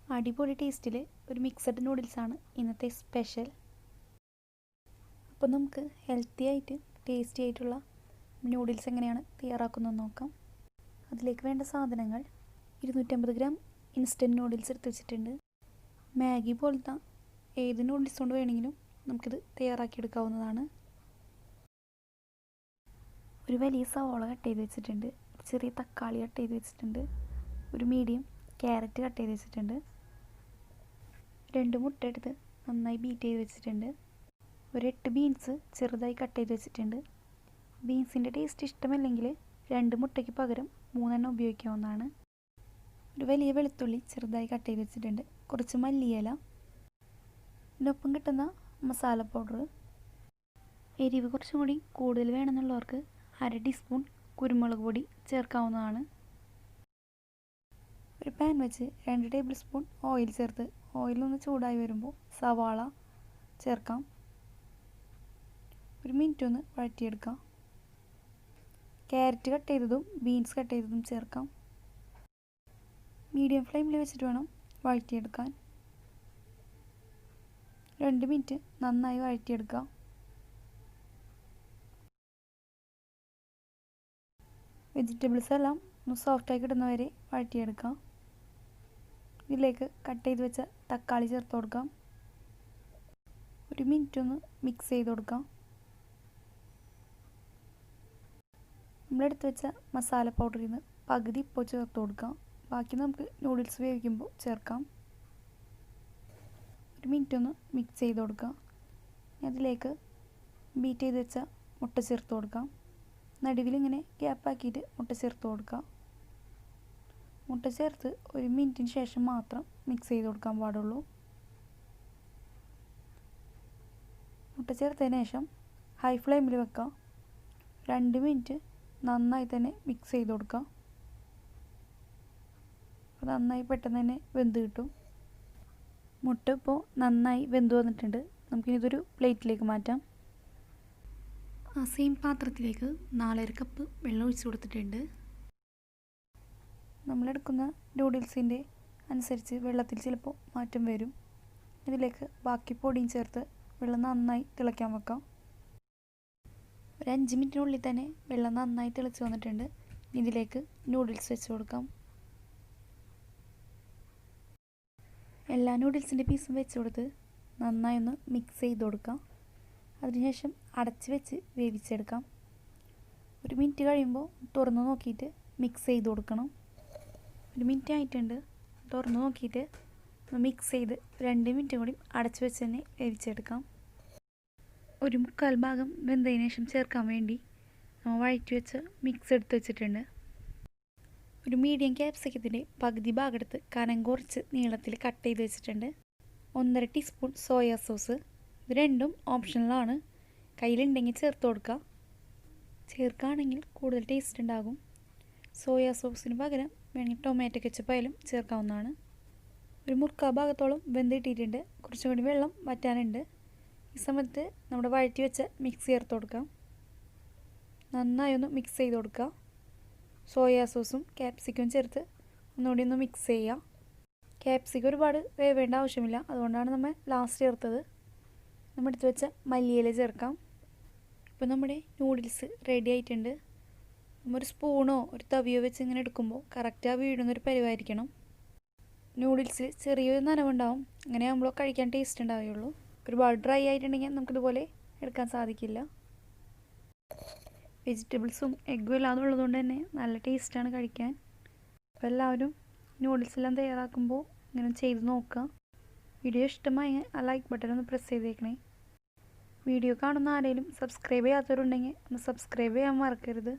അടിപൊളി ടേസ്റ്റിൽ ഒരു മിക്സഡ് നൂഡിൽസാണ് ഇന്നത്തെ സ്പെഷ്യൽ. അപ്പോൾ നമുക്ക് ഹെൽത്തി ആയിട്ട് ടേസ്റ്റി ആയിട്ടുള്ള നൂഡിൽസ് എങ്ങനെയാണ് തയ്യാറാക്കുന്നതെന്ന് നോക്കാം. അതിലേക്ക് വേണ്ട സാധനങ്ങൾ: 250 ഗ്രാം ഇൻസ്റ്റൻറ്റ് നൂഡിൽസ് എടുത്ത് വെച്ചിട്ടുണ്ട്. മാഗി പോലത്തെ ഏത് നൂഡിൽസ് കൊണ്ട് വേണമെങ്കിലും നമുക്കിത് തയ്യാറാക്കിയെടുക്കാവുന്നതാണ്. ഒരു വലിയ സവാള കട്ട് ചെയ്ത് വെച്ചിട്ടുണ്ട്. ഒരു ചെറിയ തക്കാളി കട്ട് ചെയ്ത് വെച്ചിട്ടുണ്ട്. ഒരു മീഡിയം ക്യാരറ്റ് കട്ട് ചെയ്ത് വെച്ചിട്ടുണ്ട്. 2 മുട്ട എടുത്ത് നന്നായി ബീറ്റ് ചെയ്ത് വെച്ചിട്ടുണ്ട്. ഒരു 8 ബീൻസ് ചെറുതായി കട്ട് ചെയ്ത് വെച്ചിട്ടുണ്ട്. ബീൻസിൻ്റെ ടേസ്റ്റ് ഇഷ്ടമല്ലെങ്കിൽ 2 മുട്ടയ്ക്ക് പകരം 3 എണ്ണം ഉപയോഗിക്കാവുന്നതാണ്. ഒരു വലിയ വെളുത്തുള്ളി ചെറുതായി കട്ട് ചെയ്ത് വെച്ചിട്ടുണ്ട്. കുറച്ച് മല്ലിയില, ഇതിനൊപ്പം കിട്ടുന്ന മസാല പൗഡർ. എരിവ് കുറച്ചും കൂടി കൂടുതൽ വേണമെന്നുള്ളവർക്ക് 1/2 ടീസ്പൂൺ കുരുമുളക് പൊടി ചേർക്കാവുന്നതാണ്. ഒരു പാൻ വെച്ച് 2 ടേബിൾ സ്പൂൺ ഓയിൽ ചേർത്ത് ഓയിലൊന്ന് ചൂടായി വരുമ്പോൾ സവാള ചേർക്കാം. ഒരു മിനിറ്റ് ഒന്ന് വഴറ്റിയെടുക്കാം. ക്യാരറ്റ് കട്ട് ചെയ്തതും ബീൻസ് കട്ട് ചെയ്തതും ചേർക്കാം. മീഡിയം ഫ്ലെയിമിൽ വെച്ചിട്ട് വേണം വഴറ്റിയെടുക്കാൻ. 2 മിനിറ്റ് നന്നായി വഴറ്റിയെടുക്കാം. വെജിറ്റബിൾസ് എല്ലാം ഒന്ന് സോഫ്റ്റായി കിട്ടുന്നവരെ വഴറ്റിയെടുക്കാം. ഇതിലേക്ക് കട്ട് ചെയ്ത് വെച്ച തക്കാളി ചേർത്ത് കൊടുക്കാം. ഒരു മിനിറ്റ് ഒന്ന് മിക്സ് ചെയ്ത് കൊടുക്കാം. നമ്മളെടുത്ത് വെച്ച മസാല പൗഡറിൽ നിന്ന് പകുതി ഇപ്പോൾ ചേർത്ത് കൊടുക്കാം. ബാക്കി നമുക്ക് നൂഡിൽസ് വേവിക്കുമ്പോൾ ചേർക്കാം. ഒരു മിനിറ്റ് ഒന്ന് മിക്സ് ചെയ്ത് കൊടുക്കാം. അതിലേക്ക് ബീറ്റ് ചെയ്ത് വെച്ച മുട്ട ചേർത്ത് കൊടുക്കാം. നടുവിലിങ്ങനെ ഗ്യാപ്പാക്കിയിട്ട് മുട്ട ചേർത്ത് കൊടുക്കാം. മുട്ട ചേർത്ത് ഒരു മിനിറ്റിന് ശേഷം മാത്രം മിക്സ് ചെയ്ത് കൊടുക്കാൻ പാടുള്ളൂ. മുട്ട ചേർത്തതിന് ശേഷം ഹൈ ഫ്ലെയിമിൽ വെക്കാം. 2 മിനിറ്റ് നന്നായി തന്നെ മിക്സ് ചെയ്ത് കൊടുക്കാം. നന്നായി പെട്ടെന്ന് തന്നെ വെന്ത് കിട്ടും. മുട്ട ഇപ്പോൾ നന്നായി വെന്ത് വന്നിട്ടുണ്ട്. നമുക്കിതൊരു പ്ലേറ്റിലേക്ക് മാറ്റാം. ആ സെയിം പാത്രത്തിലേക്ക് 4.5 കപ്പ് വെള്ളം ഒഴിച്ച് കൊടുത്തിട്ടുണ്ട്. നമ്മളെടുക്കുന്ന നൂഡിൽസിൻ്റെ അനുസരിച്ച് വെള്ളത്തിൽ ചിലപ്പോൾ മാറ്റം വരും. ഇതിലേക്ക് ബാക്കി പൊടിയും ചേർത്ത് വെള്ളം നന്നായി തിളയ്ക്കാൻ വെക്കാം. ഒരു 5 മിനിറ്റിനുള്ളിൽ തന്നെ വെള്ളം നന്നായി തിളച്ച് വന്നിട്ടുണ്ട്. ഇതിലേക്ക് നൂഡിൽസ് വെച്ച് കൊടുക്കാം. എല്ലാ നൂഡിൽസിൻ്റെ പീസും വെച്ച് കൊടുത്ത് നന്നായി ഒന്ന് മിക്സ് ചെയ്ത് കൊടുക്കാം. അതിനുശേഷം അടച്ച് വെച്ച് വേവിച്ചെടുക്കാം. 1 മിനിറ്റ് കഴിയുമ്പോൾ തുറന്ന് നോക്കിയിട്ട് മിക്സ് ചെയ്ത് കൊടുക്കണം. 1 മിനിറ്റ് ആയിട്ടുണ്ട്. തുറന്ന് നോക്കിയിട്ട് മിക്സ് ചെയ്ത് 2 മിനിറ്റ് കൂടി അടച്ച് വെച്ച് തന്നെ വേവിച്ചെടുക്കാം. ഒരു 1/4 ഭാഗം വെന്തതിന് ശേഷം ചേർക്കാൻ വേണ്ടി വഴറ്റി വെച്ച് മിക്സ് എടുത്ത് വെച്ചിട്ടുണ്ട്. ഒരു മീഡിയം ക്യാപ്സിക്കത്തിൻ്റെ പകുതി ഭാഗം എടുത്ത് കനം കുറച്ച് നീളത്തിൽ കട്ട് ചെയ്ത് വെച്ചിട്ടുണ്ട്. 1.5 ടീസ്പൂൺ സോയാ സോസ്. ഇത് രണ്ടും ഓപ്ഷണലാണ്. കയ്യിലുണ്ടെങ്കിൽ ചേർത്ത് കൊടുക്കുക. ചേർക്കുകയാണെങ്കിൽ കൂടുതൽ ടേസ്റ്റ് ഉണ്ടാകും. സോയാ സോസിന് പകരം വേണമെങ്കിൽ ടൊമാറ്റോ കെച്ചപ്പ് ആയാലും ചേർക്കാവുന്നതാണ്. ഒരു 1/4 ഭാഗത്തോളം വെന്തിട്ടിട്ടുണ്ട്. കുറച്ചും കൂടി വെള്ളം വറ്റാനുണ്ട്. ഈ സമയത്ത് നമ്മുടെ വഴറ്റി വെച്ച മിക്സ് ചേർത്ത് കൊടുക്കാം. നന്നായി ഒന്ന് മിക്സ് ചെയ്ത് കൊടുക്കുക. സോയാ സോസും ക്യാപ്സിക്കും ചേർത്ത് ഒന്നുകൂടി ഒന്ന് മിക്സ് ചെയ്യുക. ക്യാപ്സിക്കം ഒരുപാട് വേവേണ്ട ആവശ്യമില്ല, അതുകൊണ്ടാണ് നമ്മൾ ലാസ്റ്റ് ചേർത്തത്. നമ്മൾ എടുത്ത് വെച്ച മല്ലിയില ചേർക്കാം. ഇപ്പോൾ നമ്മുടെ നൂഡിൽസ് റെഡി ആയിട്ടുണ്ട്. ഒരു സ്പൂണോ ഒരു തവിയോ വെച്ച് ഇങ്ങനെ എടുക്കുമ്പോൾ കറക്റ്റ് ആ വീഴുന്നൊരു പരിവായിരിക്കണം. നൂഡിൽസിൽ ചെറിയൊരു നനവുണ്ടാവും. അങ്ങനെ ആകുമ്പോൾ കഴിക്കാൻ ടേസ്റ്റ് ഉണ്ടാവുകയുള്ളൂ. ഒരുപാട് ഡ്രൈ ആയിട്ടുണ്ടെങ്കിൽ നമുക്കിതുപോലെ എടുക്കാൻ സാധിക്കില്ല. വെജിറ്റബിൾസും എഗ്ഗും എല്ലാം ഉള്ളതുകൊണ്ട് തന്നെ നല്ല ടേസ്റ്റാണ് കഴിക്കാൻ. അപ്പോൾ എല്ലാവരും നൂഡിൽസ് എല്ലാം തയ്യാറാക്കുമ്പോൾ ഇങ്ങനെ ചെയ്ത് നോക്കുക. വീഡിയോ ഇഷ്ടമായി ആ ലൈക്ക് ബട്ടൺ ഒന്ന് പ്രസ് ചെയ്തേക്കണേ. വീഡിയോ കാണുന്ന ആരെങ്കിലും സബ്സ്ക്രൈബ് ചെയ്യാത്തവരുണ്ടെങ്കിൽ ഒന്ന് സബ്സ്ക്രൈബ് ചെയ്യാൻ മറക്കരുത്.